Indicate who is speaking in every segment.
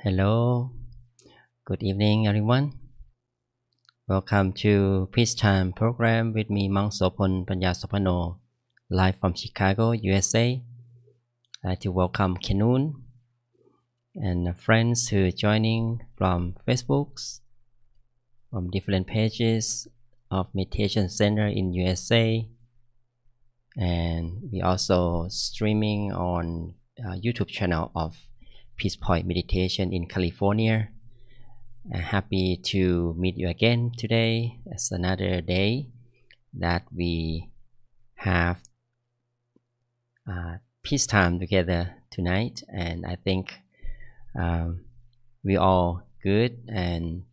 Speaker 1: Hello, good evening, everyone. Welcome to Peace Time program with me, Monk Sophon live from Chicago, USA. I'd like to welcome Kenun and friends who are joining from Facebook, from different pages of Meditation Center in USA, and we also streaming on YouTube channel of Peace Point Meditation in California. Happy to meet you again today. It's another day that we have peace time together tonight, and I think we all good and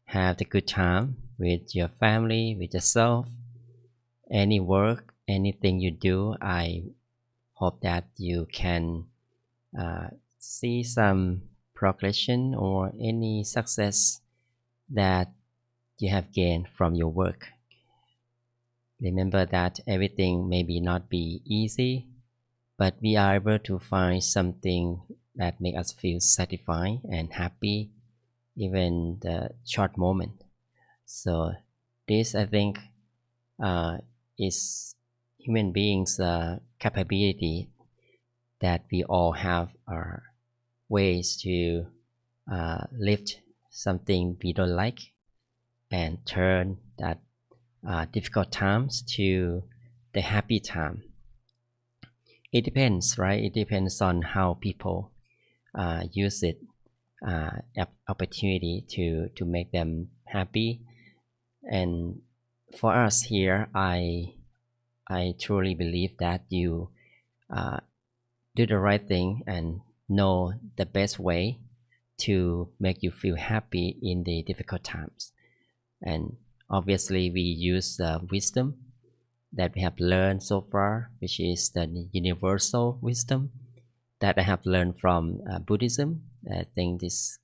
Speaker 1: have the good time with your family, with yourself. Any work, anything you do, I hope that you can see some progression or any success that you have gained from your work. Remember that everything maybe not be easy, but we are able to find something that make us feel satisfied and happy, even the short moment. So this, I think, is human beings' capability that we all have our ways to lift something we don't like and turn that difficult times to the happy time. It depends, right? It depends on how people use it, opportunity to make them happy. And for us here, I truly believe that you do the right thing and know the best way to make you feel happy in the difficult times. And obviously we use wisdom that we have learned so far, which is the universal wisdom that I have learned from Buddhism. I think this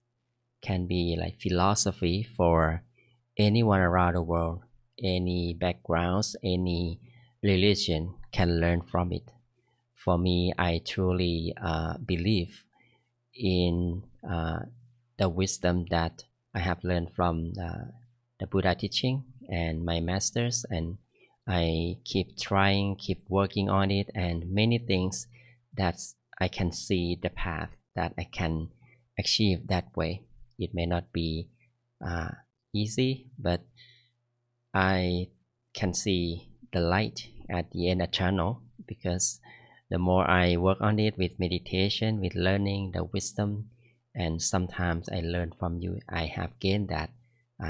Speaker 1: can be like philosophy for anyone around the world, any backgrounds, any religion can learn from it. For me, I truly believe in the wisdom that I have learned from the Buddha teaching and my masters, and I keep trying, keep working on it, and many things that I can see the path that I can achieve that way. It may not be easy, but I can see the light at the end of the tunnel, because the more I work on it with meditation, with learning the wisdom, and sometimes I learn from you, I have gained that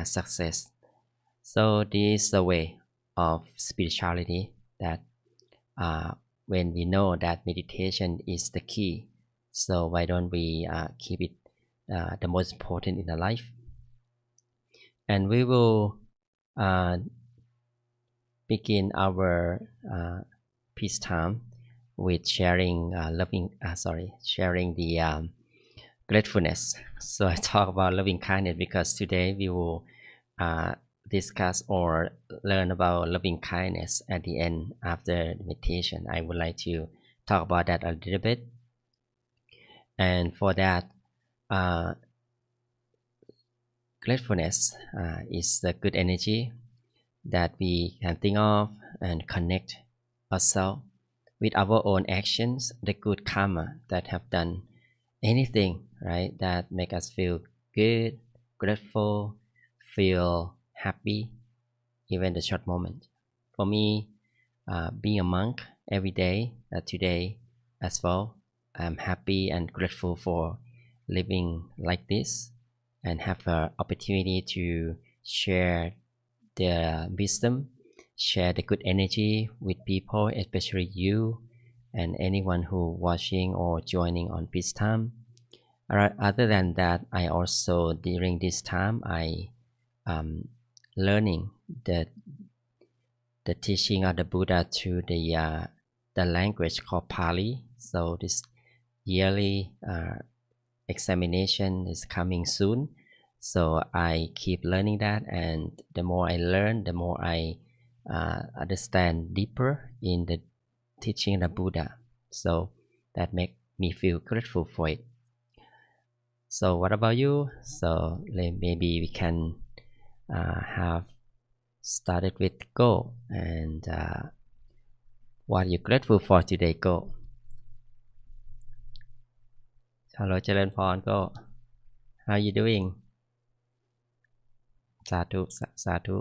Speaker 1: success. So this is the way of spirituality that when we know that meditation is the key, so why don't we keep it the most important in the life? And we will begin our peace time with sharing sharing the gratefulness. So I talk about loving kindness because today we will discuss or learn about loving kindness at the end after the meditation. I would like to talk about that a little bit. And for that, gratefulness is the good energy that we can think of and connect ourselves with our own actions, the good karma that have done anything, right, that make us feel good, grateful, feel happy, even the short moment. For me, being a monk every day, today as well, I'm happy and grateful for living like this and have an opportunity to share the wisdom, share the good energy with people, especially you and anyone who watching or joining on peace time. Other than that, I also during this time I learning the teaching of the Buddha to the language called Pali. So this yearly examination is coming soon. So I keep learning that, and the more I learn, the more I understand deeper in the teaching of the Buddha. So that make me feel grateful for it. So what about you? So maybe we can have started with go, and what are you grateful for today? Go. Hello, เจริญพร Go. How you doing? สาธุสาธุ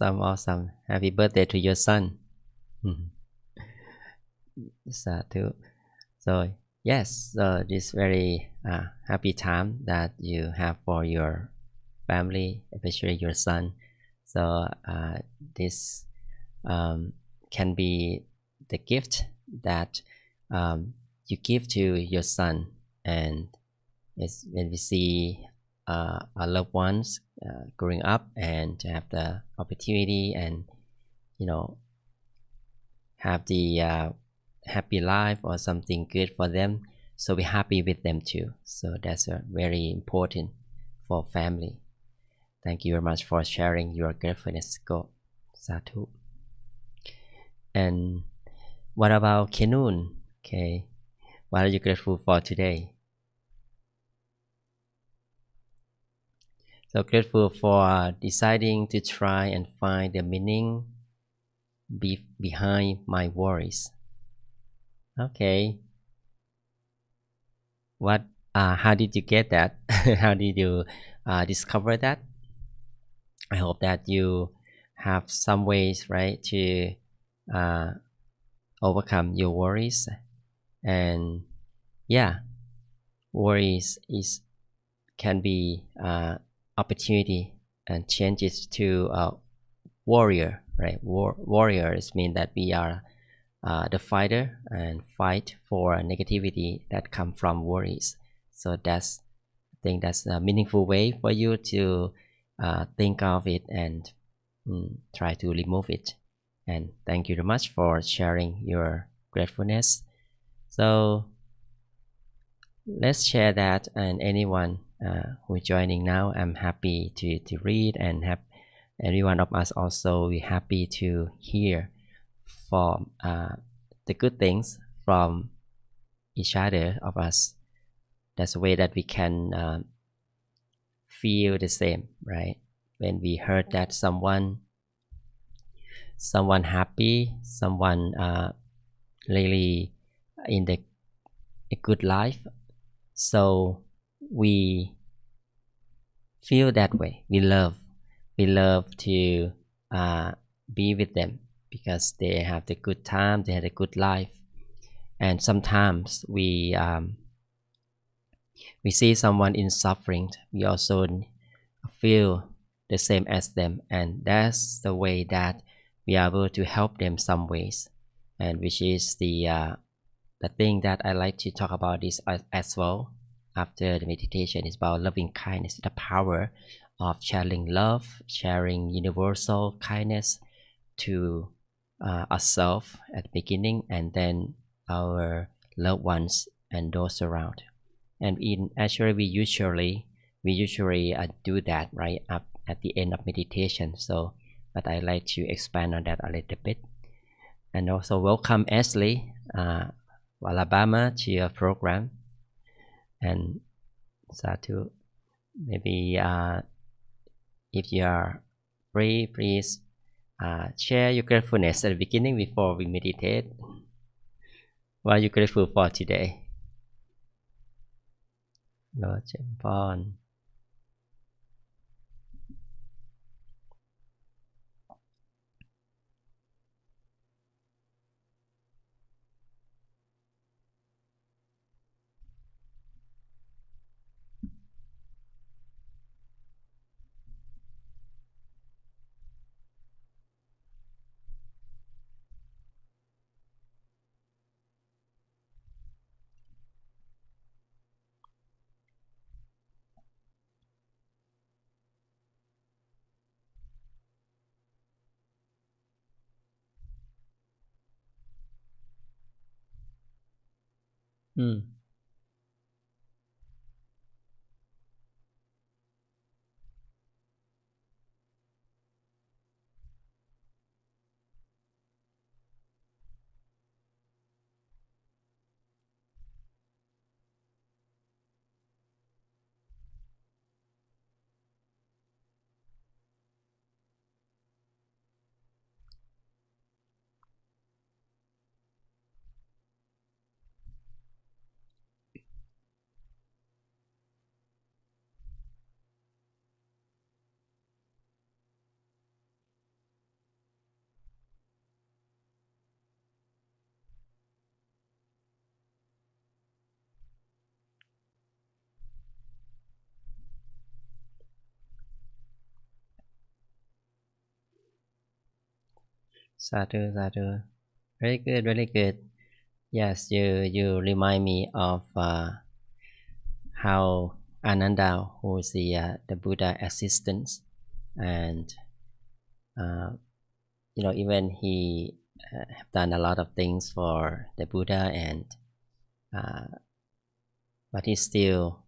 Speaker 1: Awesome. Happy birthday to your son. Sadhu. So yes, this very happy time that you have for your family, especially your son. So this can be the gift that you give to your son, and it's when we see our loved ones growing up and to have the opportunity and have the happy life or something good for them, so we're happy with them too. So that's very important for family. Thank you very much for sharing your gratefulness. Go. Sadhu. And what about Kenun? Okay, what are you grateful for today? So grateful for deciding to try and find the meaning behind my worries. Okay. What? How did you get that? How did you discover that? I hope that you have some ways, right, to overcome your worries. And yeah, worries can be opportunity and change it to warrior, right? Warriors mean that we are the fighter and fight for negativity that come from worries. So I think that's a meaningful way for you to think of it and try to remove it. And thank you very much for sharing your gratefulness. So let's share that, and anyone who is joining now, I'm happy to read, and have every one of us also we happy to hear from the good things from each other of us. That's a way that we can feel the same, right? When we heard that someone happy, someone really in a good life, so we feel that way. We love to be with them because they have the good time, they had a good life. And sometimes we see someone in suffering, we also feel the same as them, and that's the way that we are able to help them some ways, and which is the thing that I like to talk about this as well after the meditation is about loving kindness, the power of sharing love, sharing universal kindness to ourselves at the beginning, and then our loved ones and those around. And actually we usually do that right up at the end of meditation. So but I like to expand on that a little bit. And also welcome Ashley, Alabama, to your program. And Sadhu, maybe if you are free, please share your gratefulness at the beginning before we meditate. What are you grateful for today? Lord Champon. Mm. Sadhu, sadhu. Very good, very good. Yes, you remind me of how Ananda, who is the Buddha assistant, and uh, even he have done a lot of things for the Buddha, and uh, but he's still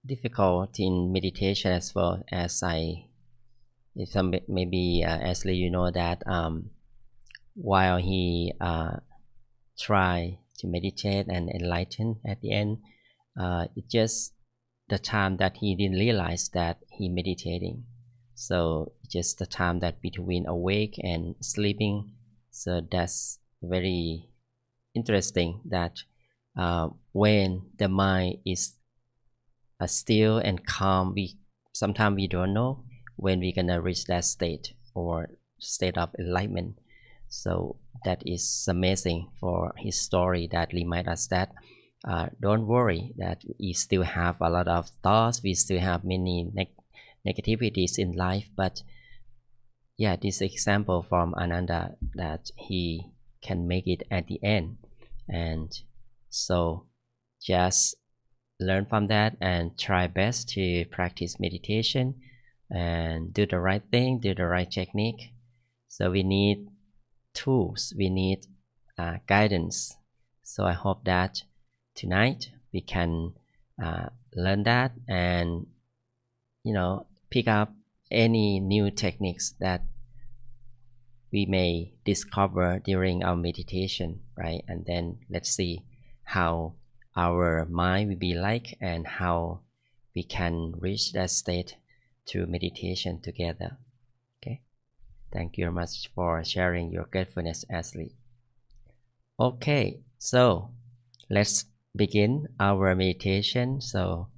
Speaker 1: difficult in meditation as well as I. If some maybe Ashley, you know that while he try to meditate and enlighten at the end, it just the time that he didn't realize that he meditating. So just the time that between awake and sleeping. So that's very interesting that when the mind is still and calm, we sometimes we don't know when we're gonna reach that state or state of enlightenment. So that is amazing for his story that remind us that don't worry that we still have a lot of thoughts, we still have many negativities in life, but yeah, this example from Ananda that he can make it at the end, and so just learn from that and try best to practice meditation and do the right thing, do the right technique. So we need tools, we need guidance. So I hope that tonight we can learn that and pick up any new techniques that we may discover during our meditation, right? And then let's see how our mind will be like and how we can reach that state through meditation together. Okay. Thank you very much for sharing your gratefulness, Ashley. Okay, so let's begin our meditation. So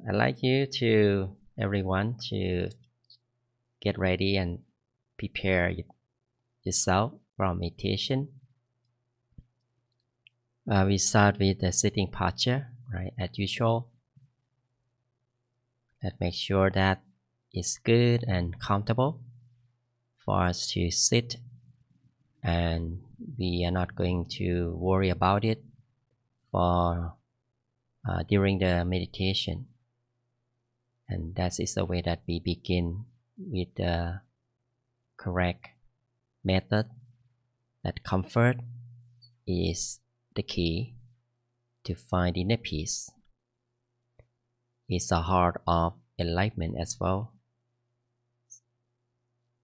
Speaker 1: I'd like you to everyone to get ready and prepare yourself for meditation. We start with the sitting posture, right? As usual, let's make sure that it's good and comfortable for us to sit, and we are not going to worry about it for during the meditation. And that is the way that we begin with the correct method. That comfort is the key to find inner peace. It's the heart of enlightenment as well.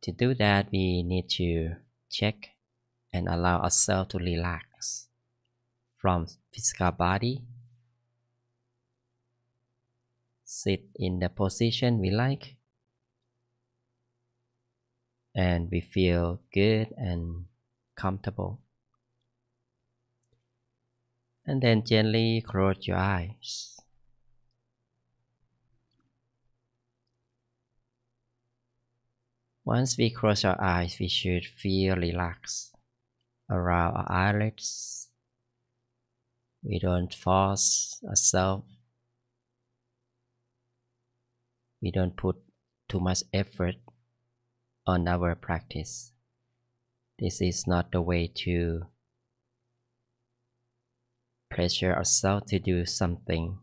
Speaker 1: To do that, we need to check and allow ourselves to relax from physical body. Sit in the position we like, and we feel good and comfortable. And then gently close your eyes. Once we close our eyes, we should feel relaxed around our eyelids. We don't force ourselves. We don't put too much effort on our practice. This is not the way to pressure ourselves to do something.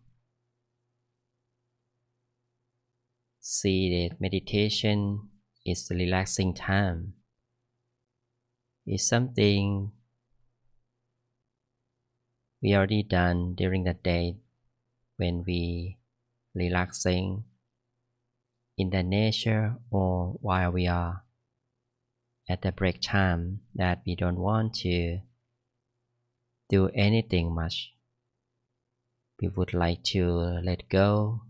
Speaker 1: See that meditation is a relaxing time is something we already done during the day when we relaxing in the nature or while we are at the break time that we don't want to do anything much. We would like to let go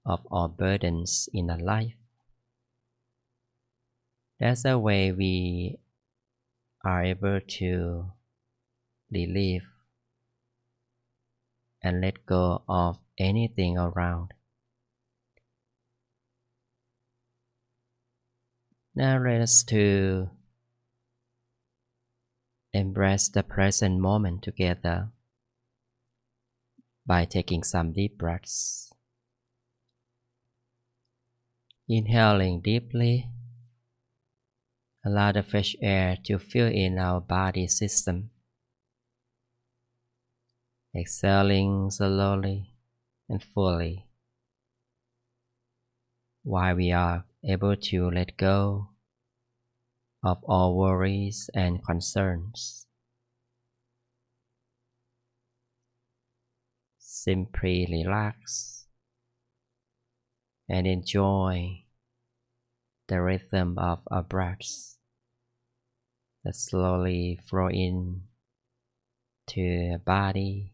Speaker 1: of all burdens in our life. That's the way we are able to relieve and let go of anything around. Now let us to embrace the present moment together by taking some deep breaths. Inhaling deeply, allow the fresh air to fill in our body system. Exhaling slowly and fully, while we are able to let go of all worries and concerns. Simply relax and enjoy the rhythm of our breaths that slowly flow in to the body.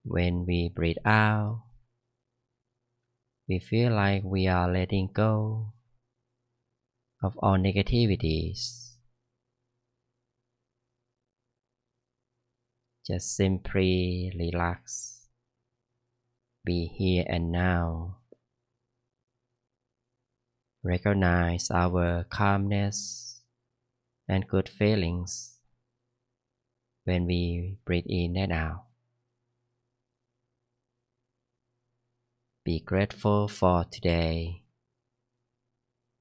Speaker 1: When we breathe out, we feel like we are letting go of all negativities. Just simply relax. Be here and now. Recognize our calmness and good feelings when we breathe in and out. Be grateful for today.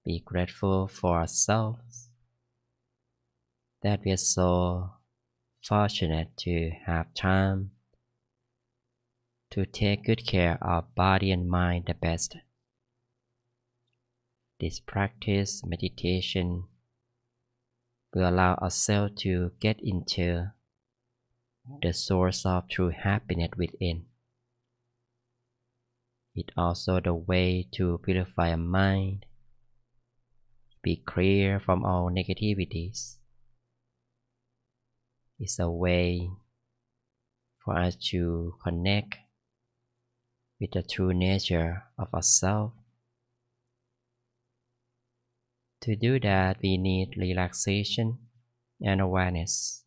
Speaker 1: Be grateful for ourselves that we are so fortunate to have time to take good care of body and mind the best. This practice meditation will allow ourselves to get into the source of true happiness within. It's also the way to purify our mind, be clear from all negativities. It's a way for us to connect with the true nature of ourselves. To do that, we need relaxation and awareness.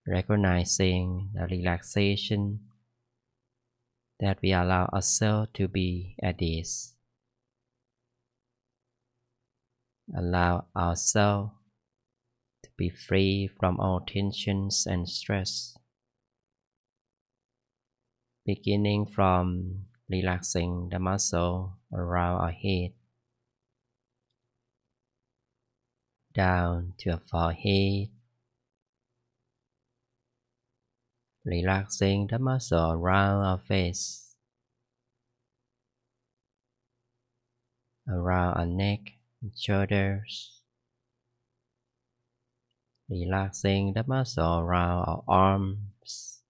Speaker 1: Recognizing the relaxation that we allow ourselves to be at ease. Allow ourselves to be free from all tensions and stress. Beginning from relaxing the muscle around our head, down to our forehead, relaxing the muscle around our face, around our neck and shoulders, relaxing the muscle around our arms,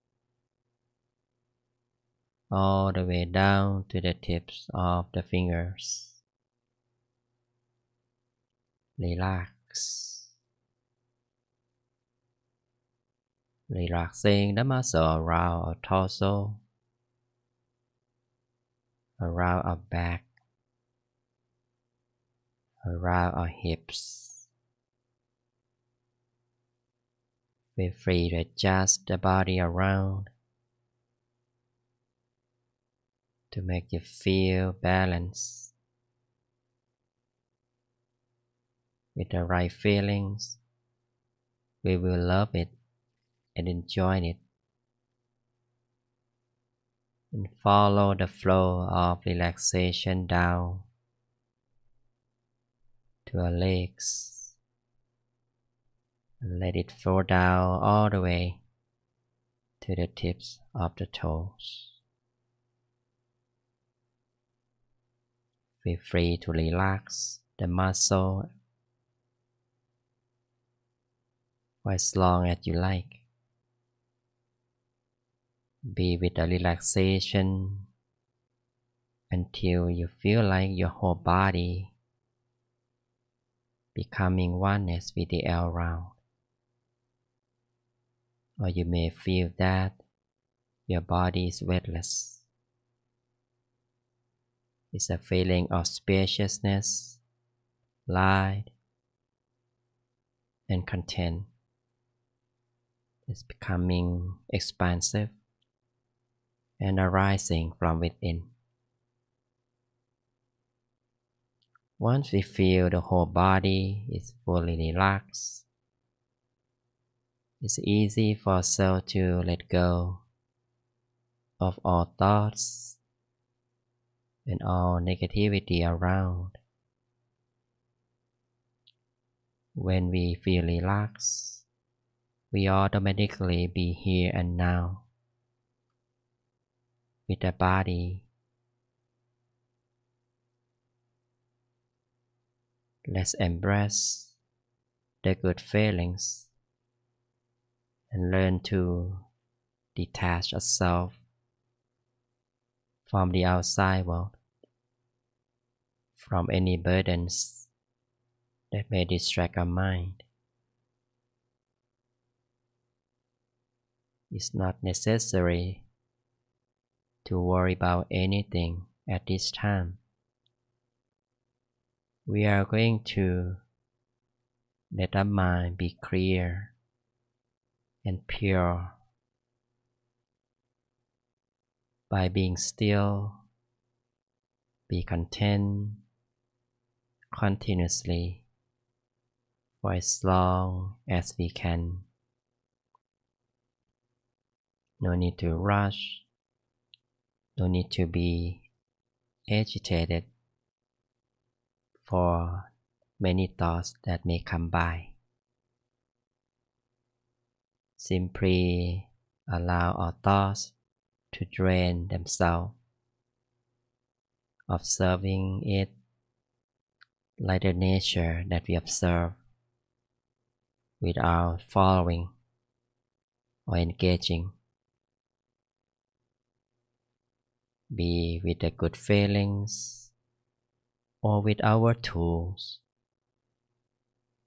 Speaker 1: all the way down to the tips of the fingers. Relax. Relaxing the muscle around our torso, around our back, around our hips. Feel free to adjust the body around to make you feel balanced. With the right feelings, we will love it and enjoy it. And follow the flow of relaxation down to our legs. And let it flow down all the way to the tips of the toes. Feel free to relax the muscle for as long as you like. Be with the relaxation until you feel like your whole body becoming oneness with the air around. Or you may feel that your body is weightless. It's a feeling of spaciousness, light, and content. It's becoming expansive and arising from within. Once we feel the whole body is fully relaxed, it's easy for ourselves to let go of all thoughts and all negativity around. When we feel relaxed, we automatically be here and now with the body. Let's embrace the good feelings and learn to detach ourselves from the outside world, from any burdens that may distract our mind. It's not necessary to worry about anything at this time. We are going to let our mind be clear and pure by being still, be content continuously for as long as we can. No need to rush, no need to be agitated for many thoughts that may come by. Simply allow our thoughts to drain themselves, observing it like the nature that we observe without following or engaging. Be with the good feelings or with our tools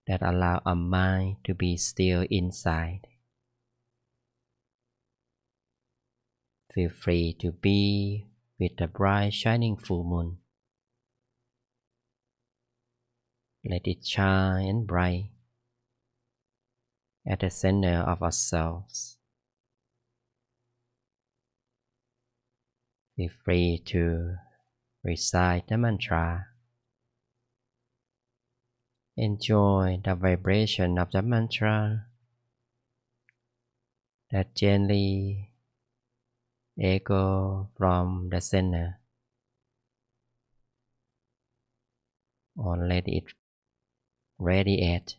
Speaker 1: that allow our mind to be still inside. Feel free to be with the bright shining full moon. Let it shine bright at the center of ourselves. Feel free to recite the mantra. Enjoy the vibration of the mantra that gently echo from the center, or let it radiate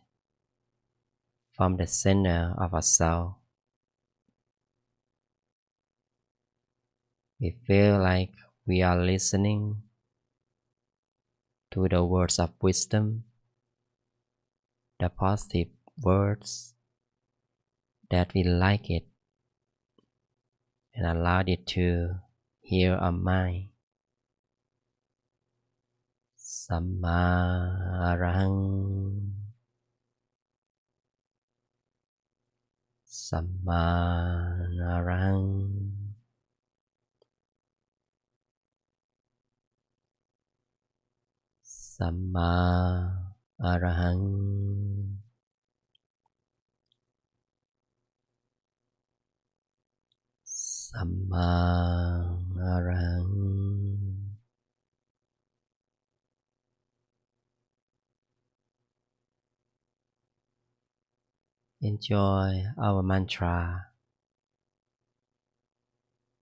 Speaker 1: from the center of ourselves. We feel like we are listening to the words of wisdom, the positive words that we like it, and allow it to heal our mind. Samma Arahang, Samma Arahang, Samma Arahang, Samma Arahang. Enjoy our mantra.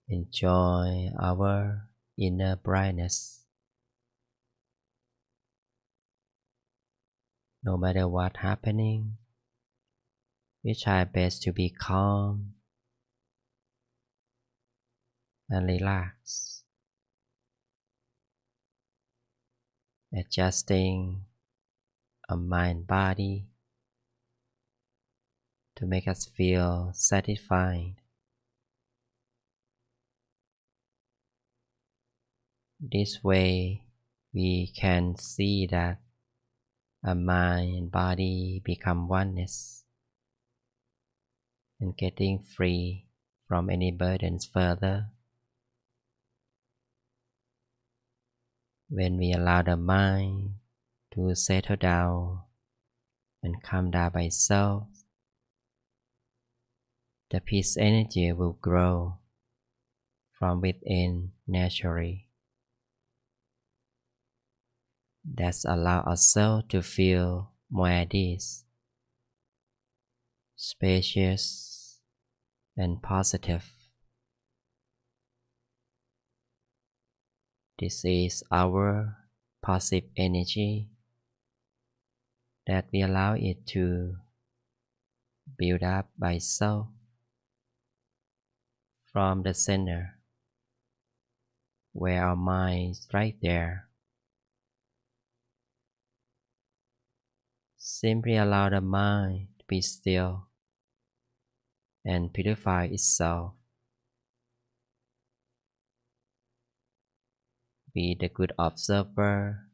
Speaker 1: Enjoy our inner brightness. No matter what happening, we try best to be calm and relaxed, adjusting our mind body to make us feel satisfied. This way, we can see that our mind and body become oneness and getting free from any burdens further. When we allow the mind to settle down and calm down by itself, the peace energy will grow from within naturally. That's allow ourselves to feel more at ease, spacious, and positive. This is our positive energy that we allow it to build up by itself from the center, where our mind is right there. Simply allow the mind to be still and purify itself. Be the good observer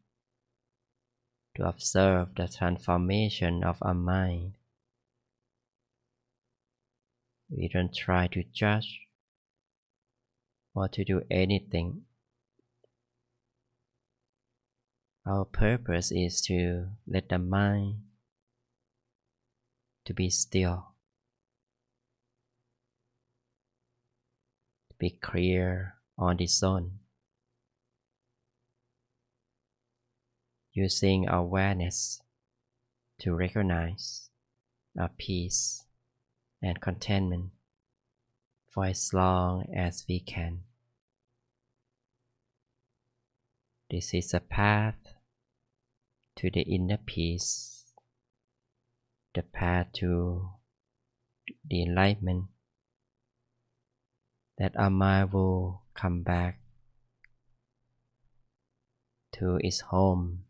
Speaker 1: to observe the transformation of our mind. We don't try to judge or to do anything. Our purpose is to let the mind to be still, to be clear on its own, using awareness to recognize our peace and contentment for as long as we can. This is a path to the inner peace, the path to the enlightenment, that our mind will come back to its home,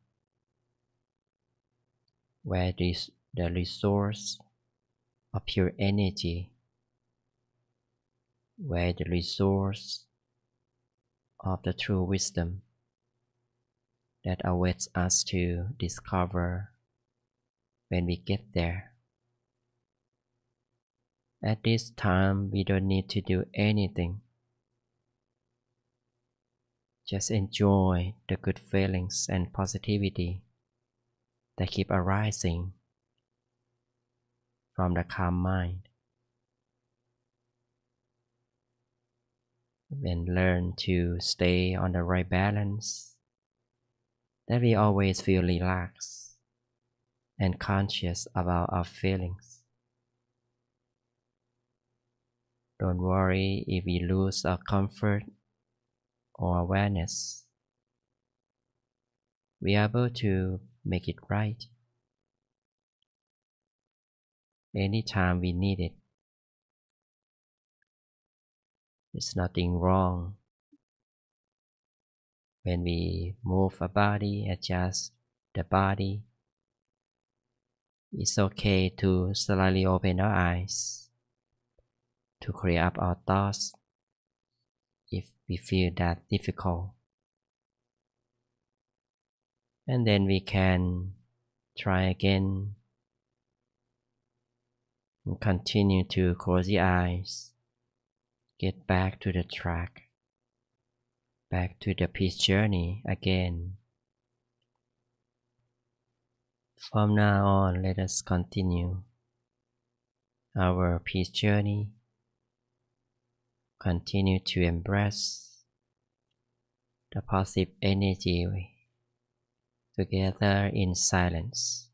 Speaker 1: where is the resource of pure energy, where the resource of the true wisdom that awaits us to discover when we get there. At this time, we don't need to do anything. Just enjoy the good feelings and positivity that keep arising from the calm mind. And learn to stay on the right balance, that we always feel relaxed and conscious about our feelings. Don't worry if we lose our comfort or awareness. We are able to make it right anytime we need it. There's nothing wrong when we move a body, adjust the body. It's okay to slightly open our eyes, to clear up our thoughts if we feel that difficult. And then we can try again and continue to close the eyes, get back to the track, back to the peace journey again. From now on, let us continue our peace journey. Continue to embrace the positive energy together in silence.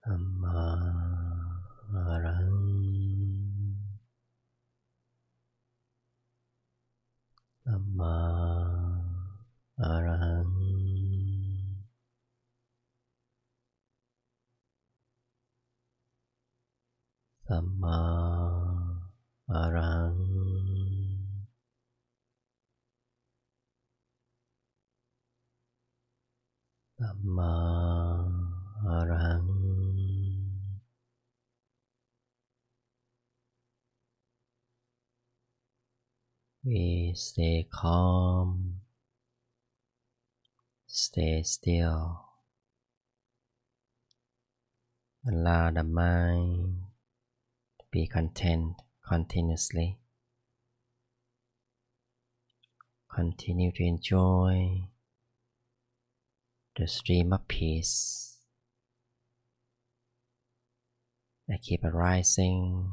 Speaker 1: Amma Arahang Amma Arahang Amma Arahang Amma Arahang. We stay calm, stay still, allow the mind to be content continuously. Continue to enjoy the stream of peace that keep arising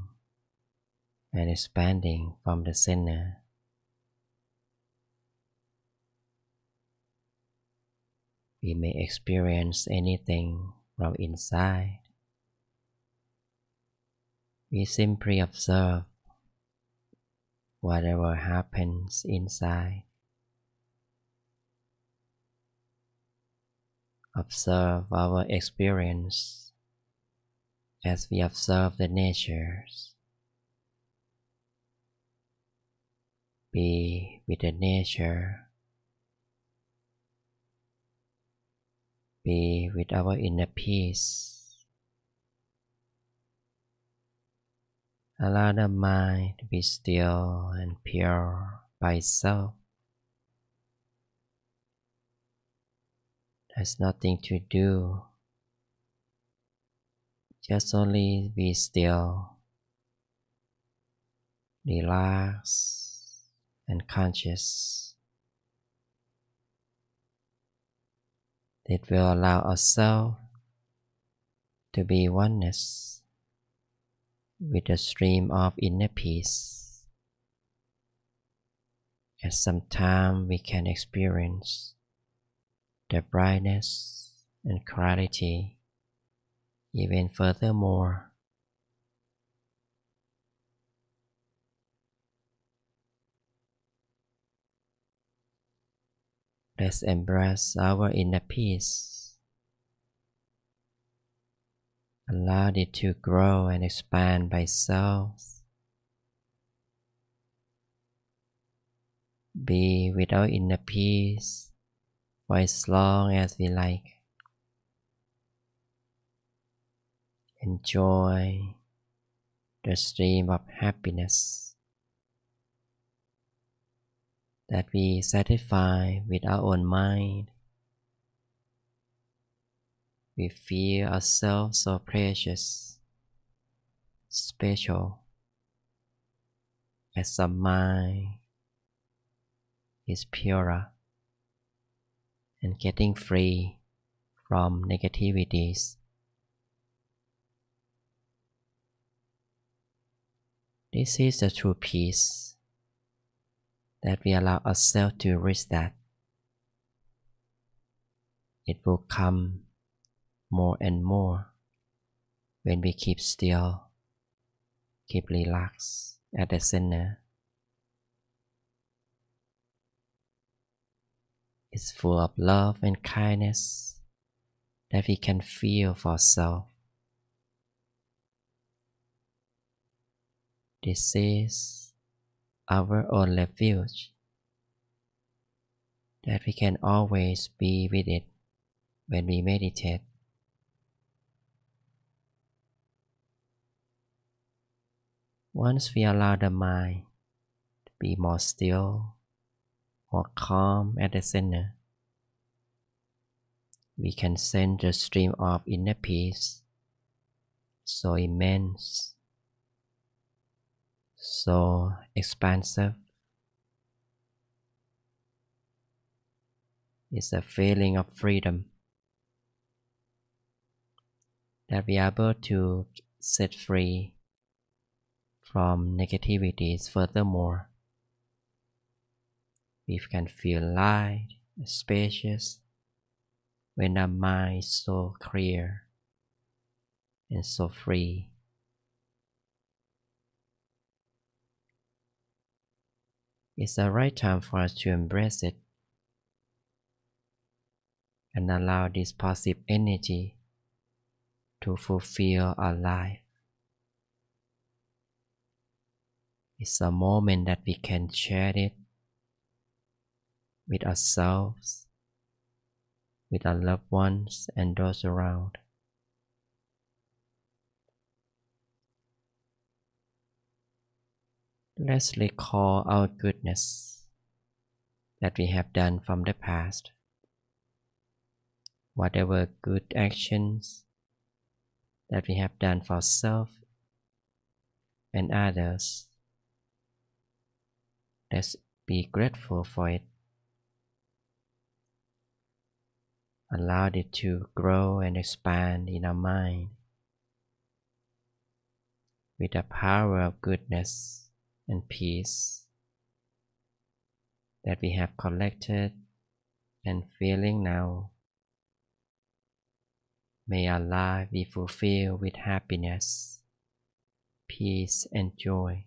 Speaker 1: and expanding from the center. We may experience anything from inside. We simply observe whatever happens inside. Observe our experience as we observe the natures. Be with the nature. Be with our inner peace. Allow the mind to be still and pure by itself. There's nothing to do. Just only be still, relaxed, and conscious. It will allow ourselves to be oneness with the stream of inner peace. At some time we can experience the brightness and clarity even furthermore. Let's embrace our inner peace. Allow it to grow and expand by itself. Be with our inner peace for as long as we like. Enjoy the stream of happiness that we satisfy with our own mind. We feel ourselves so precious, special, as our mind is purer and getting free from negativities. This is the true peace that we allow ourselves to reach that. It will come more and more when we keep still, keep relaxed at the center. It's full of love and kindness that we can feel for ourselves. This is our own refuge, that we can always be with it when we meditate. Once we allow the mind to be more still, more calm at the center, we can sense the stream of inner peace, so immense, so expansive. It's a feeling of freedom that we are able to set free from negativities. Furthermore, we can feel light, spacious, when our mind is so clear. and so free. It's the right time for us to embrace it and allow this positive energy to fulfill our life. It's a moment that we can share it with ourselves, with our loved ones, and those around. Let's recall our goodness that we have done from the past. Whatever good actions that we have done for ourselves and others, let's be grateful for it. Allow it to grow and expand in our mind with the power of goodness and peace that we have collected and feeling now. May our life be fulfilled with happiness, peace, and joy.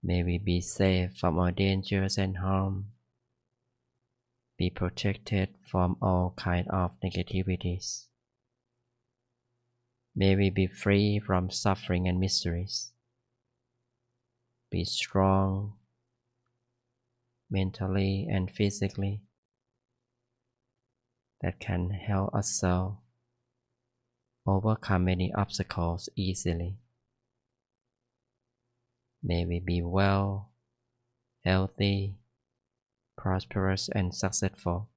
Speaker 1: May we be safe from all dangers and harm, be protected from all kinds of negativities. May we be free from suffering and miseries, be strong mentally and physically, that can help us overcome many obstacles easily. May we be well, healthy, prosperous, and successful.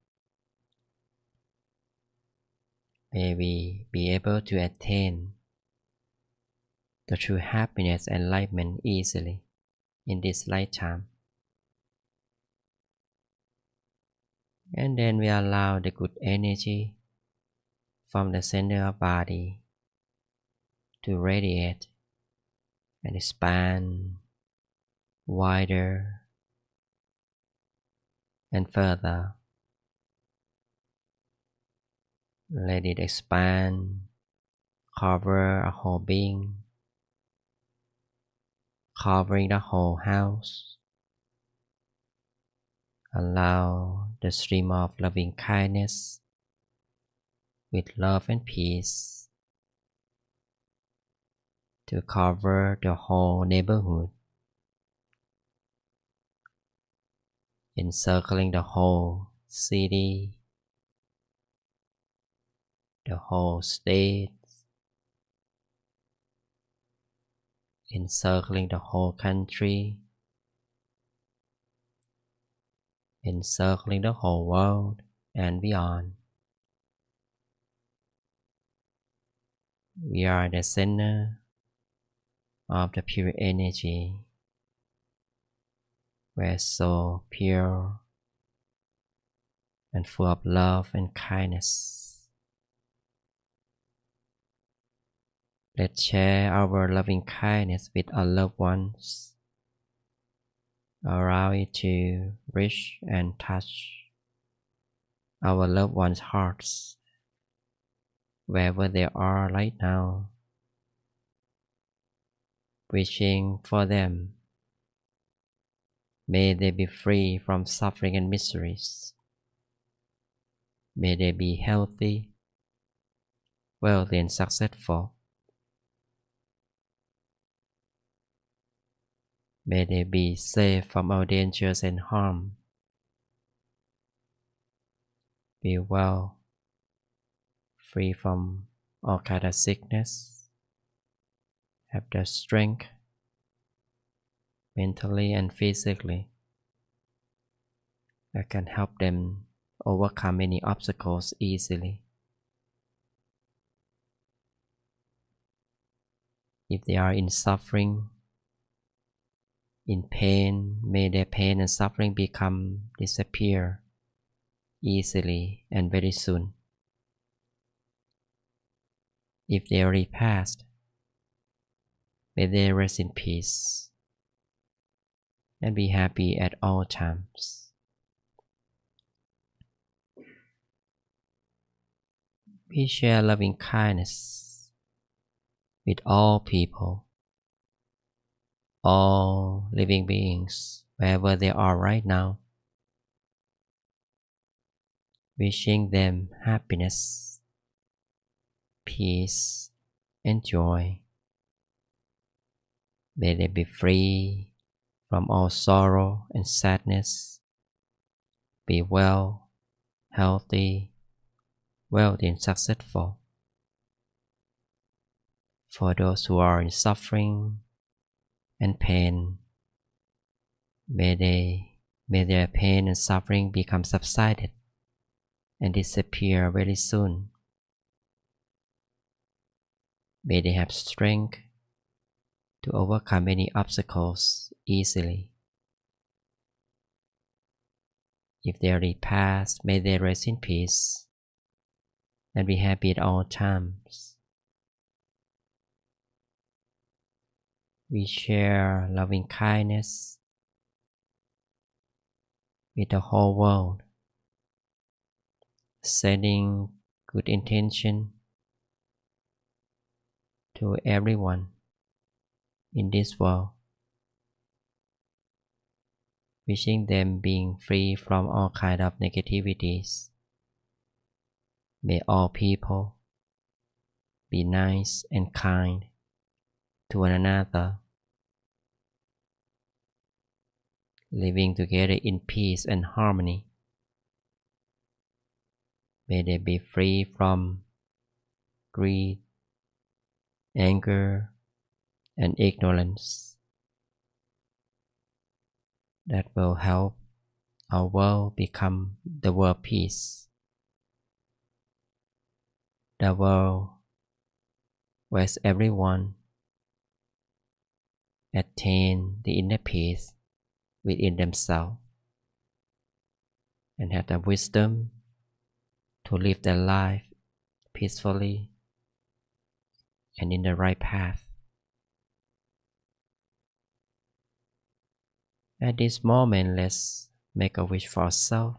Speaker 1: May we be able to attain the true happiness and enlightenment easily in this lifetime. And then we allow the good energy from the center of body to radiate and expand wider and further. Let it expand, cover a whole being, covering the whole house. Allow the stream of loving kindness with love and peace to cover the whole neighborhood, encircling the whole city, the whole state, encircling the whole country, encircling the whole world and beyond. We are the center of the pure energy. We're so pure and full of love and kindness. Let's share our loving kindness with our loved ones. Allow it to reach and touch our loved ones' hearts wherever they are right now, wishing for them. May they be free from suffering and miseries. May they be healthy, wealthy, and successful. May they be safe from all dangers and harm. Be well, free from all kind of sickness. Have the strength, mentally and physically, that can help them overcome any obstacles easily. If they are in suffering, in pain, may their pain and suffering disappear easily and very soon. If they already passed, may they rest in peace and be happy at all times. We share loving kindness with all people, all living beings, wherever they are right now, wishing them happiness, peace, and joy. May they be free from all sorrow and sadness, be well, healthy, wealthy, and successful. For those who are in suffering and pain, may their pain and suffering become subsided and disappear very soon. May they have strength to overcome any obstacles easily. If they already passed, may they rest in peace and be happy at all times. We share loving kindness with the whole world, sending good intention to everyone in this world, wishing them being free from all kind of negativities. May all people be nice and kind to one another, living together in peace and harmony. May they be free from greed, anger, and ignorance. That will help our world become the world peace, the world where everyone attain the inner peace within themselves and have the wisdom to live their life peacefully and in the right path. At this moment, let's make a wish for ourselves.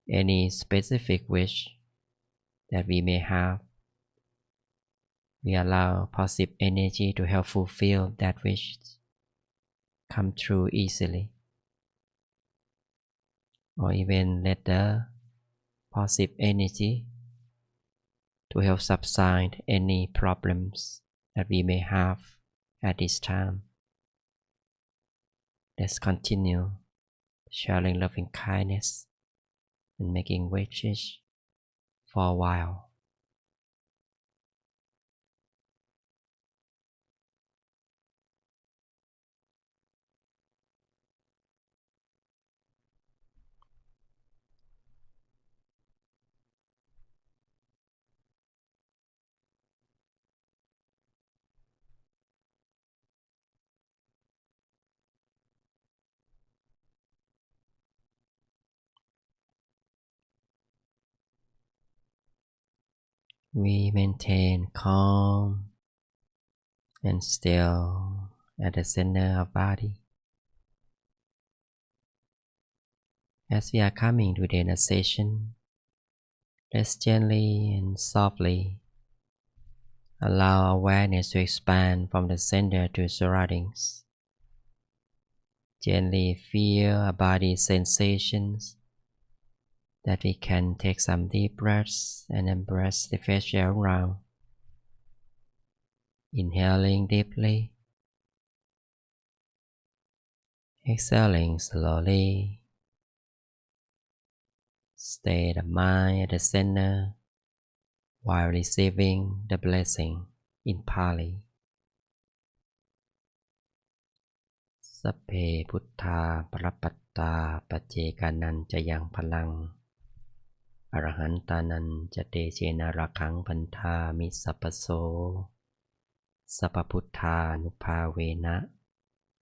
Speaker 1: Any specific wish that we may have, we allow positive energy to help fulfill that wish come true easily. Or even let the positive energy to help subside any problems that we may have at this time. Let's continue sharing loving kindness and making wishes for a while. We maintain calm and still at the center of body. As we are coming to the end of session, let's gently and softly allow awareness to expand from the center to surroundings. Gently feel our body sensations that we can take some deep breaths and embrace the fresh air around. Inhaling deeply, exhaling slowly. Stay the mind at the center while receiving the blessing in Pali. Sapphe Buddha Prappatta Pacchekanan Jayang Palang Arahantanan Jate Chena Rakhang Pantha Misappaso Sappaputtha Nupavena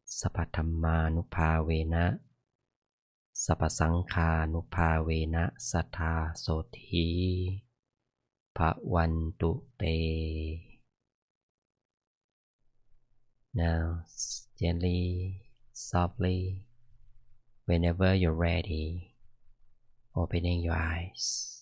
Speaker 1: Sappathamma Nupavena Sappasangkha Nupavena Sattha Soti Bhavantu Te. Now gently, softly, whenever you're ready, opening your eyes.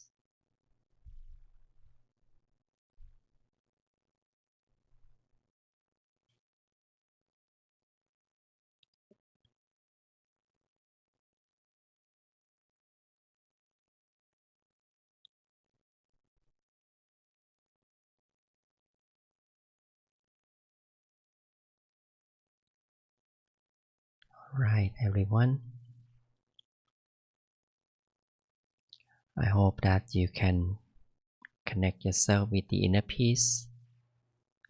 Speaker 1: Right, everyone. I hope that you can connect yourself with the inner peace.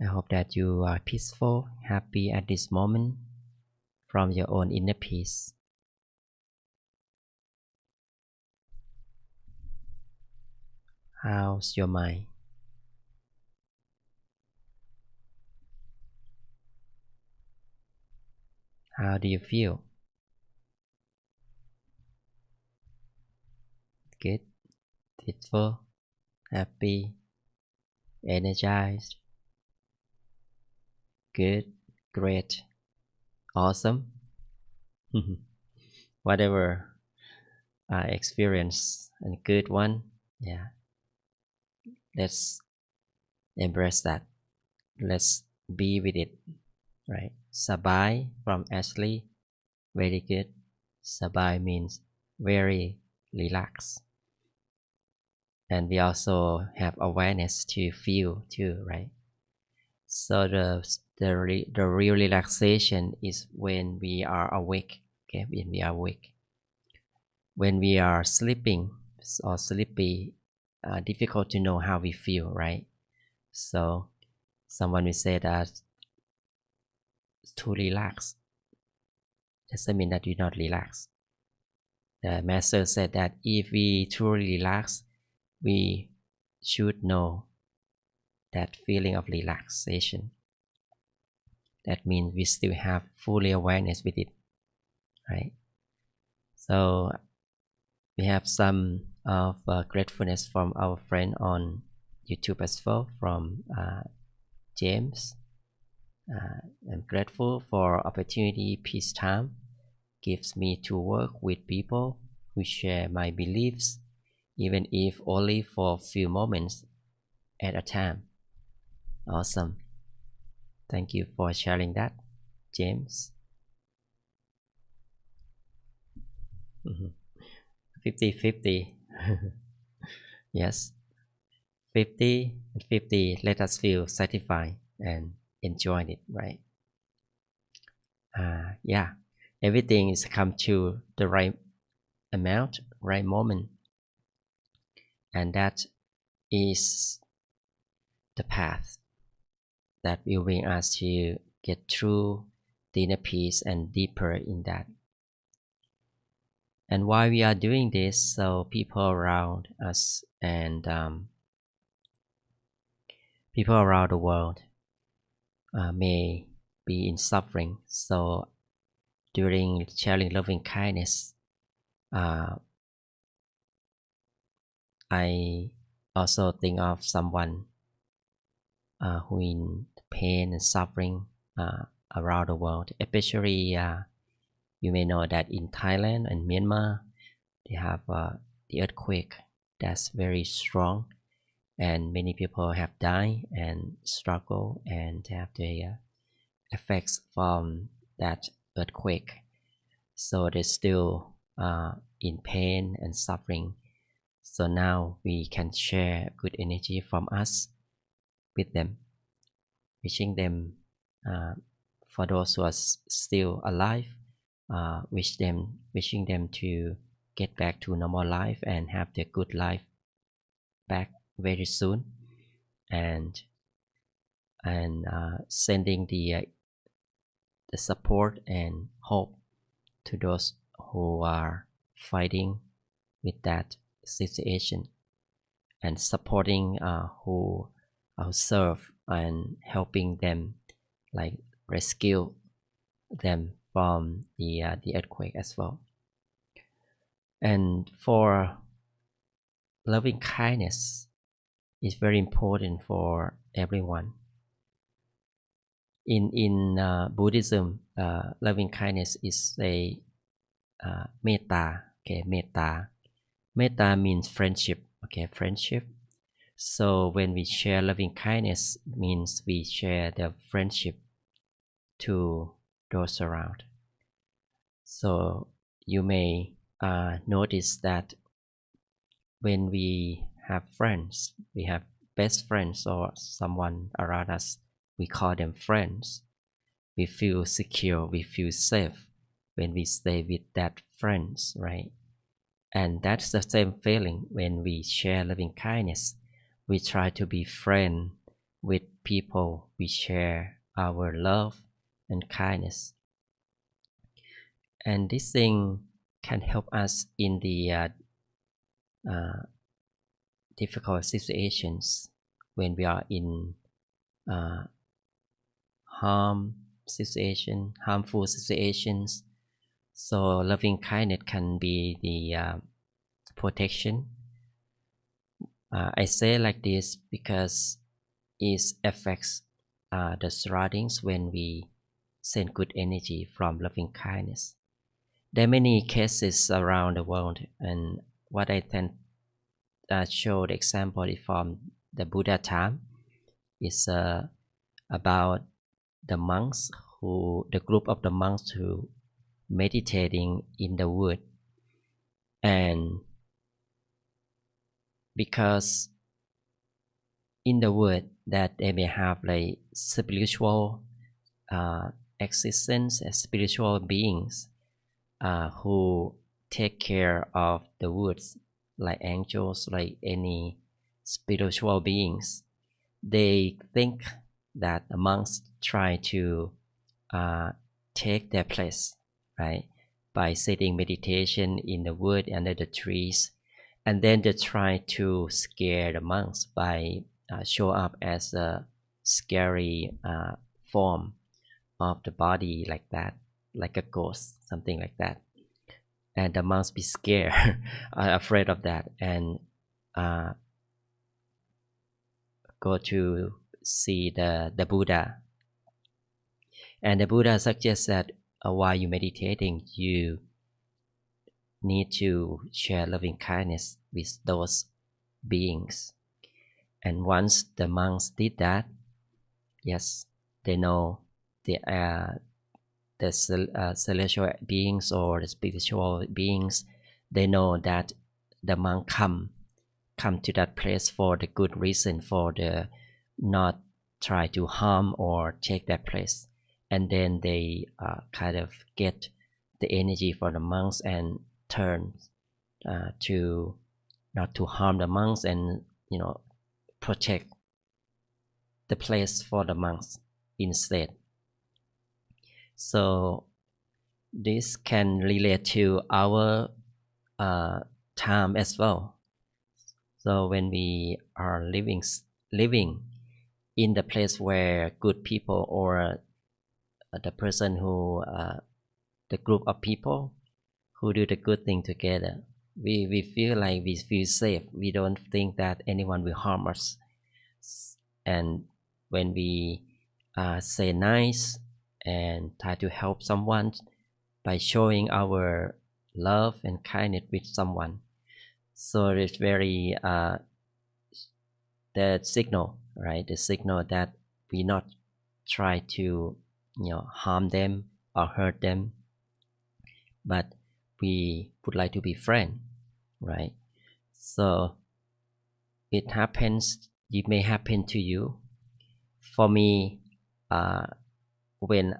Speaker 1: I hope that you are peaceful, happy at this moment from your own inner peace. How's your mind? How do you feel? Good, peaceful, happy, energized, good, great, awesome. Whatever experience and good one, yeah, let's embrace that. Let's be with it, right? Sabai from Ashley, very good. Sabai means very relaxed. And we also have awareness to feel too, right? So the real relaxation is when we are awake. Okay, when we are awake. When we are sleeping or sleepy, difficult to know how we feel, right? So someone will say that to relax doesn't mean that you're not relaxed. The master said that if we truly relax, we should know that feeling of relaxation. That means we still have fully awareness with it, right? So we have some of gratefulness from our friend on YouTube as well, from James. I'm grateful for opportunity, peace time gives me to work with people who share my beliefs, even if only for a few moments at a time. Awesome. Thank you for sharing that, James. 50-50. Yes, 50 and 50. Let us feel satisfied and enjoy it, right? Yeah, everything is come to the right amount, right moment, and that is the path that will bring us to get through the inner peace and deeper in that. And why we are doing this, so people around us and people around the world may be in suffering. So during sharing loving kindness, uh, I also think of someone who in pain and suffering around the world. Especially, you may know that in Thailand and Myanmar, they have the earthquake that's very strong, and many people have died and struggle and have the effects from that earthquake. So they're still in pain and suffering. So now we can share good energy from us with them, wishing them for those who are still alive, wishing them to get back to normal life and have their good life back very soon, and sending the support and hope to those who are fighting with that situation, and supporting who serve and helping them, like rescue them from the earthquake as well. And for loving kindness is very important for everyone. In Buddhism, loving kindness is a metta. Okay, metta. Metta means friendship. Okay, friendship. So when we share loving kindness, means we share the friendship to those around. So you may notice that when we have friends, we have best friends or someone around us, we call them friends. We feel secure, we feel safe. when we stay with that friends, right? And that's the same feeling when we share loving kindness. We try to be friend with people we share our love and kindness. And this thing can help us in the uh, difficult situations when we are in uh, harmful situations. So loving kindness can be the protection. I say like this because it affects the surroundings when we send good energy from loving kindness. There are many cases around the world, and what I tend show the example is from the Buddha time. Is about the monks the group of the monks who meditating in the wood, and because in the wood that they may have like spiritual uh, existence as spiritual beings who take care of the woods, like angels, like any spiritual beings. They think that the monks try to uh, take their place, right? By sitting meditation in the wood under the trees, and then they try to scare the monks by show up as a scary form of the body like that, like a ghost, something like that. And the monks be scared, are afraid of that, and uh, go to see the Buddha. And the Buddha suggests that while you meditating, you need to share loving kindness with those beings. And once the monks did that, yes, they know the celestial beings or the spiritual beings. They know that the monk come to that place for the good reason, for the not try to harm or take that place. And then they kind of get the energy from the monks and turn to not to harm the monks, and protect the place for the monks instead. So this can relate to our uh, time as well. So when we are living in the place where good people or the person who the group of people who do the good thing together, we feel like we feel safe. We don't think that anyone will harm us. And when we say nice and try to help someone by showing our love and kindness with someone, so it's very the signal, right? The signal that we not try to harm them or hurt them, but we would like to be friends, right? So it may happen to you. For me, uh, when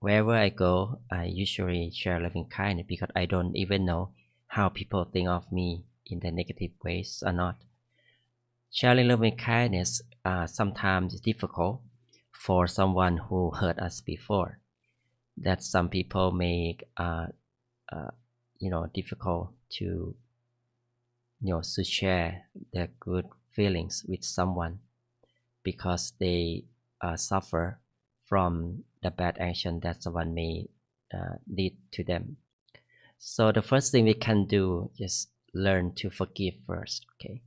Speaker 1: wherever I go, I usually share loving kindness because I don't even know how people think of me in the negative ways or not. Sharing loving kindness sometimes is difficult for someone who hurt us before. That some people make uh, difficult to to share their good feelings with someone because they suffer from the bad action that someone may did to them. So the first thing we can do is learn to forgive first. Okay,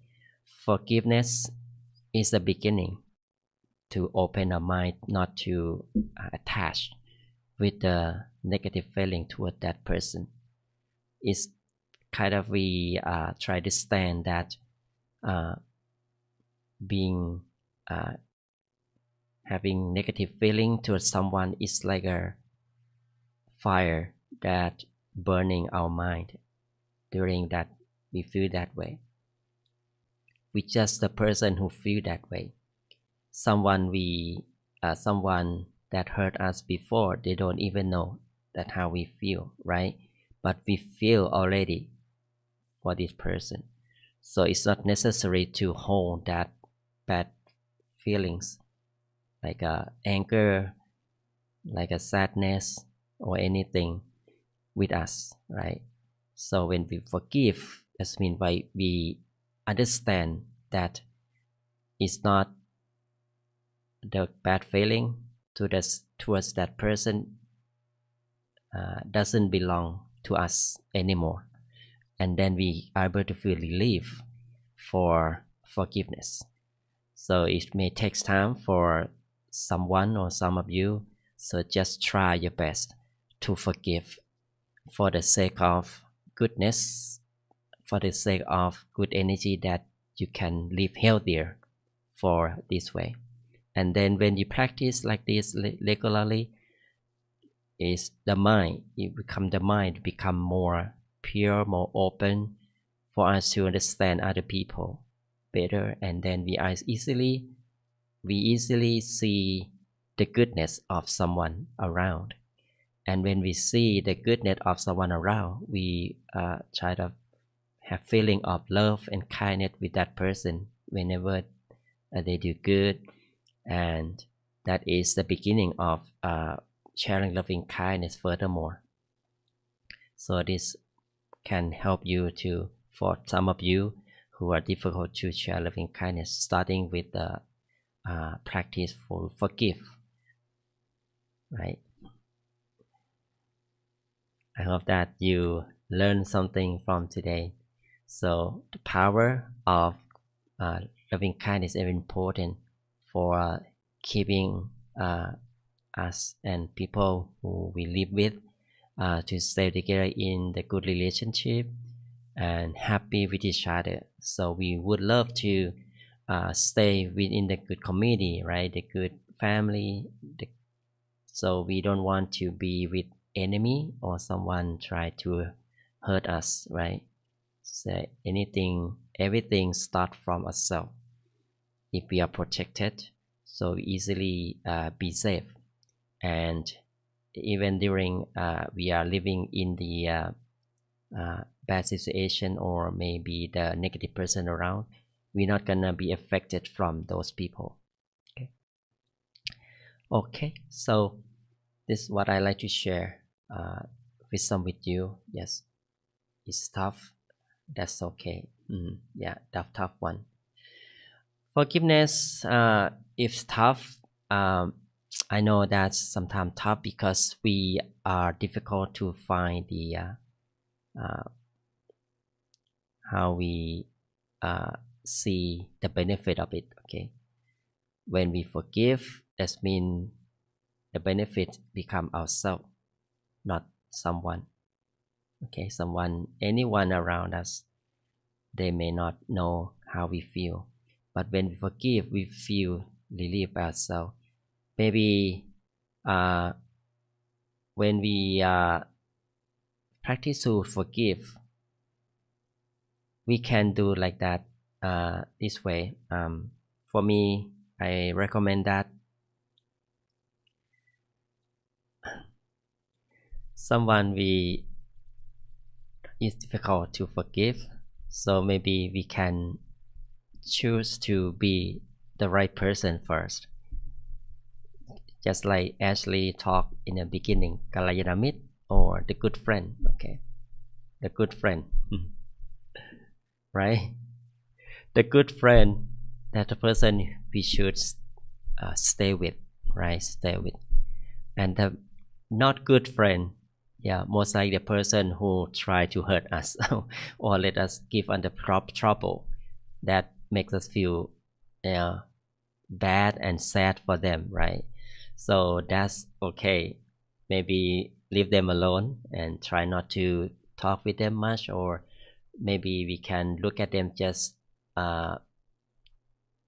Speaker 1: forgiveness is the beginning to open our mind not to attach with the negative feeling toward that person. It's kind of we try to stand that uh, being uh, having negative feeling towards someone is like a fire that burning our mind during that we feel that way. We just the person who feel that way. Someone that hurt us before, they don't even know that how we feel, right? But we feel already for this person, so it's not necessary to hold that bad feelings like anger, like a sadness or anything with us, right? So when we forgive, that means why we understand that it's not the bad feeling to this, towards that person doesn't belong to us anymore, and then we are able to feel relief for forgiveness. So it may take time for someone or some of you, so just try your best to forgive for the sake of goodness, for the sake of good energy, that you can live healthier for this way. And then when you practice like this regularly, is the mind, the mind become more pure, more open for us to understand other people better, and then we easily see the goodness of someone around. And when we see the goodness of someone around, we try to have feeling of love and kindness with that person whenever they do good, and that is the beginning of sharing loving kindness furthermore. So this can help you to, for some of you who are difficult to share loving kindness, starting with the practice for forgive, right? I hope that you learn something from today. So the power of loving kindness is very important for keeping us and people who we live with to stay together in the good relationship and happy with each other. So we would love to stay within the good community, right? The good family. So we don't want to be with enemy or someone try to hurt us, right? So everything start from ourselves. If we are protected, so we easily be safe. And even during we are living in the bad situation, or maybe the negative person around, we're not gonna be affected from those people. Okay, so this is what I like to share with some with you. Yes, it's tough, that's okay. Yeah, tough one. Forgiveness is tough. I know that's sometimes tough because we are difficult to find the how we see the benefit of it. Okay, when we forgive, that means the benefit become ourselves, not someone. Okay, anyone around us, they may not know how we feel, but when we forgive, we feel relief ourselves. Maybe when we practice to forgive, we can do like that this way. For me, I recommend that someone we is difficult to forgive, so maybe we can choose to be the right person first, just like Ashley talked in the beginning, Kalayanamit, or the good friend. Okay, the good friend. Right, the good friend, that the person we should stay with, right? Stay with. And the not good friend, yeah, most like the person who try to hurt us or let us give under trouble, that makes us feel bad and sad for them, right? So that's okay. Maybe leave them alone and try not to talk with them much, or maybe we can look at them just uh,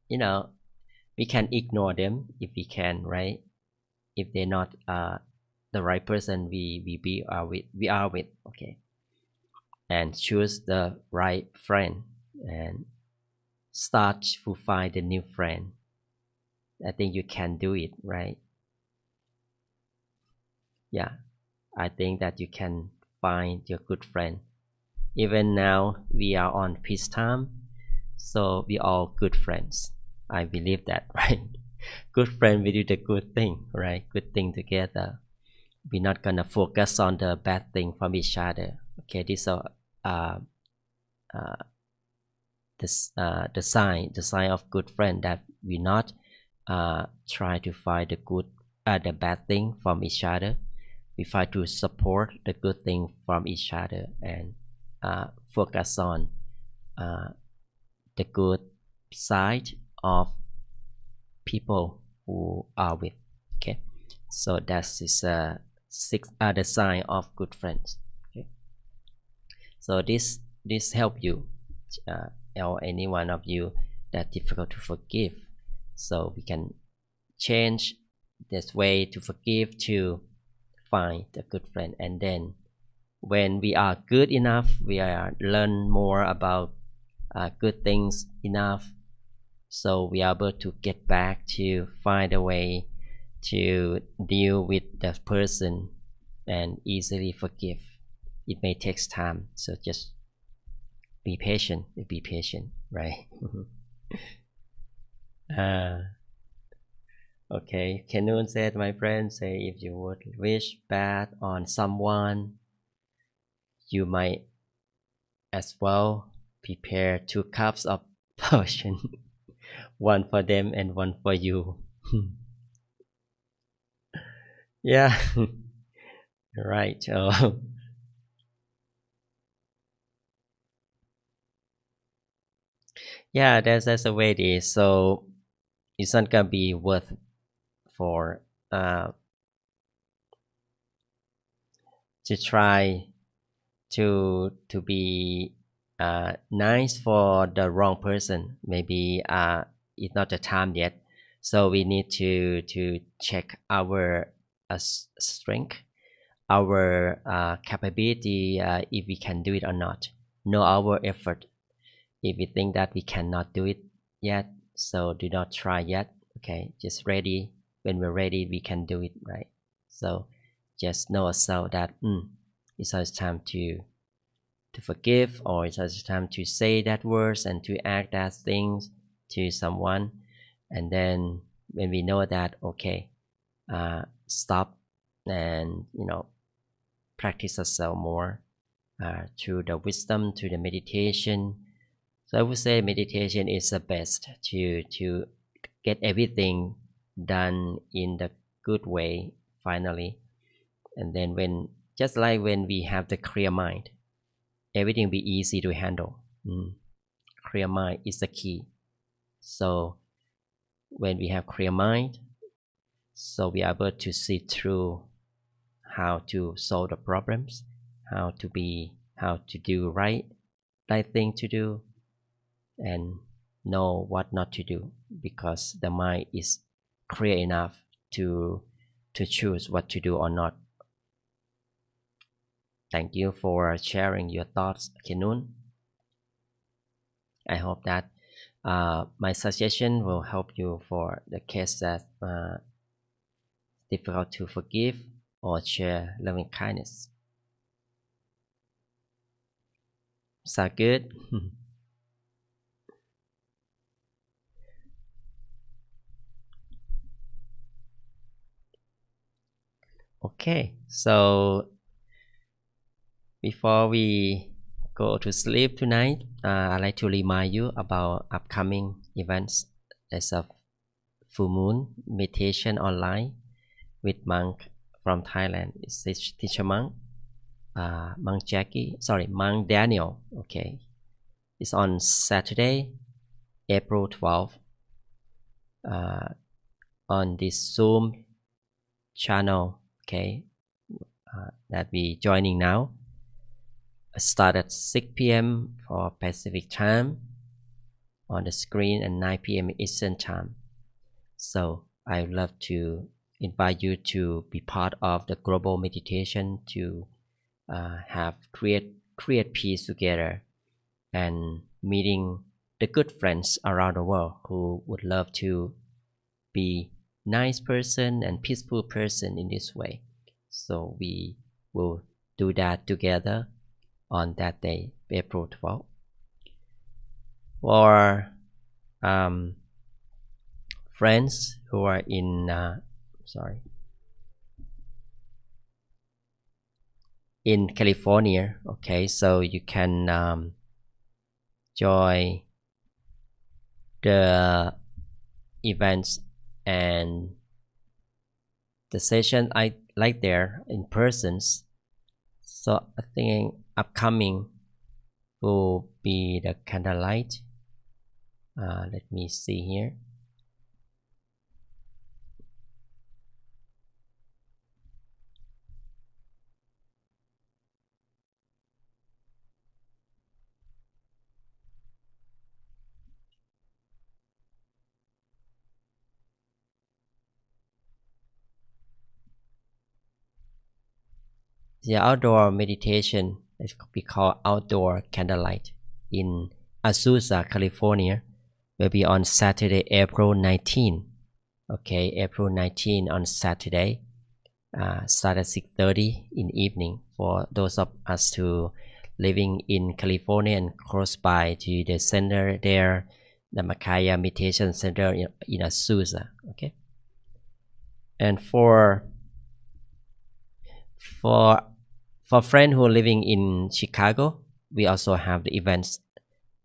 Speaker 1: you know we can ignore them if we can, right? If they're not the right person we are with, okay, and choose the right friend and start to find a new friend. I think you can do it, right? Yeah, I think that you can find your good friend. Even now we are on peace time, so we all good friends. I believe that, right? Good friend, we do the good thing, right? Good thing together. We're not gonna focus on the bad thing from each other. Okay, this is uh, uh, the sign of good friend, that we not try to find the good the bad thing from each other. We try to support the good thing from each other and focus on uh, the good side of people who are with. Okay, so that is six the sign of good friends. Okay, so this help you uh, or any one of you that difficult to forgive, so we can change this way to forgive to find a good friend. And then when we are good enough, we are learn more about good things enough, so we are able to get back to find a way to deal with that person and easily forgive. It may take time, so just be patient, right? uh, okay, Kenun said, my friend say, if you would wish bad on someone, you might as well prepare 2 cups of potion, one for them and one for you. Yeah, right. Oh. Yeah, that's the way it is. So it's not gonna be worth for uh to try to be nice for the wrong person. Maybe it's not the time yet. So we need to check our strength, our capability, if we can do it or not. Know our effort. If we think that we cannot do it yet, so do not try yet. Okay, just ready. When we're ready, we can do it, right? So just know ourselves that it's our time to forgive, or it's our time to say that words and to act that things to someone. And then when we know that, okay, stop and practice ourselves more through the wisdom, through the meditation. So I would say meditation is the best to get everything done in the good way finally. And then when, just like when we have the clear mind, everything will be easy to handle. Clear mind is the key. So when we have clear mind, so we are able to see through how to solve the problems, how to do right thing to do, and know what not to do, because the mind is clear enough to choose what to do or not. Thank you for sharing your thoughts, Kinun. I hope that my suggestion will help you for the case that difficult to forgive or share loving kindness. Sound good? Okay, so before we go to sleep tonight, I'd like to remind you about upcoming events. There's a full moon meditation online with Monk from Thailand. It's teacher Monk, Monk Jackie, sorry, Monk Daniel. Okay, it's on Saturday, April 12th, uh, on this Zoom channel. Okay, that we joining now. Start at 6 p.m. for Pacific time on the screen and 9 p.m. Eastern time. So I would love to invite you to be part of the global meditation to have create peace together and meeting the good friends around the world who would love to be nice person and peaceful person in this way. So we will do that together on that day, April 12th. For friends who are in in California, okay, so you can join the events and the session I like there in persons. So I think upcoming will be the candlelight. Let me see here. The outdoor meditation is we call outdoor candlelight in Azusa, California, will be on Saturday, April 19. Okay, April 19 on Saturday. Start at 6:30 in evening for those of us who living in California and close by to the center there, the Makaya Meditation Center in Azusa. Okay, and for friends who are living in Chicago, we also have the events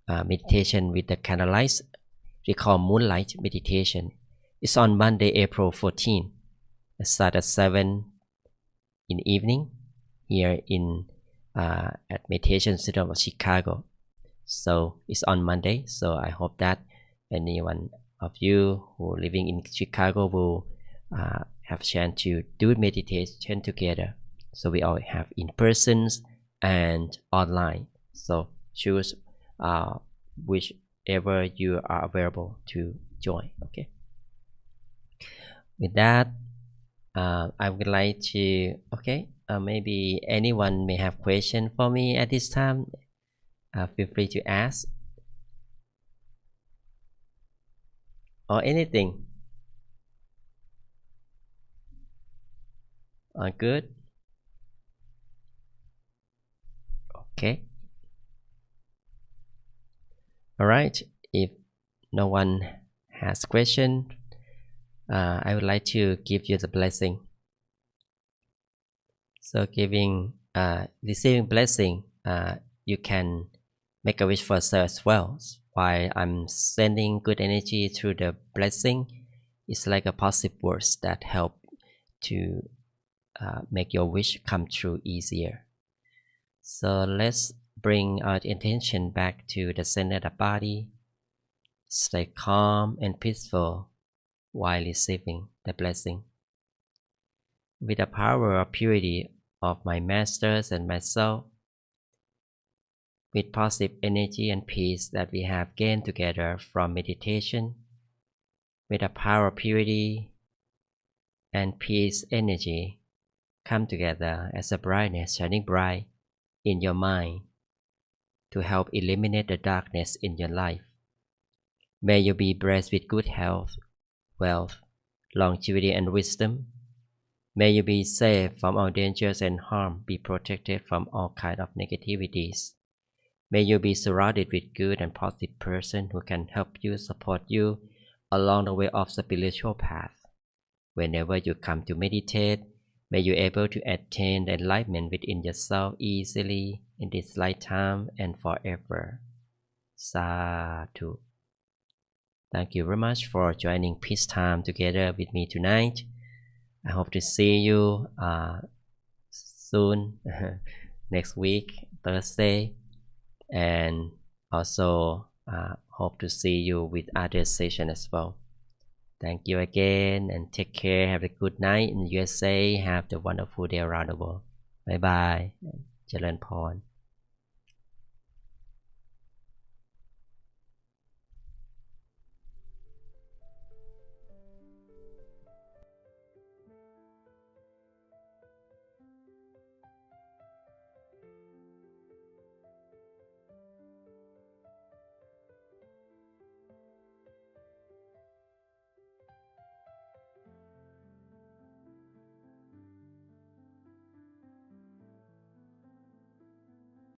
Speaker 1: meditation with the candlelight. We call moonlight meditation. It's on Monday, April 14. It starts at 7 in evening here in at Meditation Center of Chicago. So it's on Monday. So I hope that anyone of you who living in Chicago will have a chance to do meditation together. So we all have in persons and online. So choose whichever you are available to join. Okay. With that, I would like to maybe anyone may have question for me at this time. Feel free to ask or anything. Good. Okay. All right. If no one has question, I would like to give you the blessing. So receiving blessing, you can make a wish for yourself as well. While I'm sending good energy through the blessing, it's like a positive words that help to make your wish come true easier. So let's bring our intention back to the center of the body. Stay calm and peaceful while receiving the blessing. With the power of purity of my masters and myself, with positive energy and peace that we have gained together from meditation, with the power of purity and peace energy come together as a brightness shining bright in your mind to help eliminate the darkness in your life. May you be blessed with good health, wealth, longevity, and wisdom. May you be safe from all dangers and harm, be protected from all kinds of negativities. May you be surrounded with good and positive persons who can help you, support you along the way of spiritual path. Whenever you come to meditate, may you be able to attain the enlightenment within yourself easily in this lifetime and forever. Sadhu. Thank you very much for joining Peace Time together with me tonight. I hope to see you soon, next week, Thursday, and also hope to see you with other session as well. Thank you again and take care. Have a good night in USA. Have a wonderful day around the world. Bye bye. เจริญพร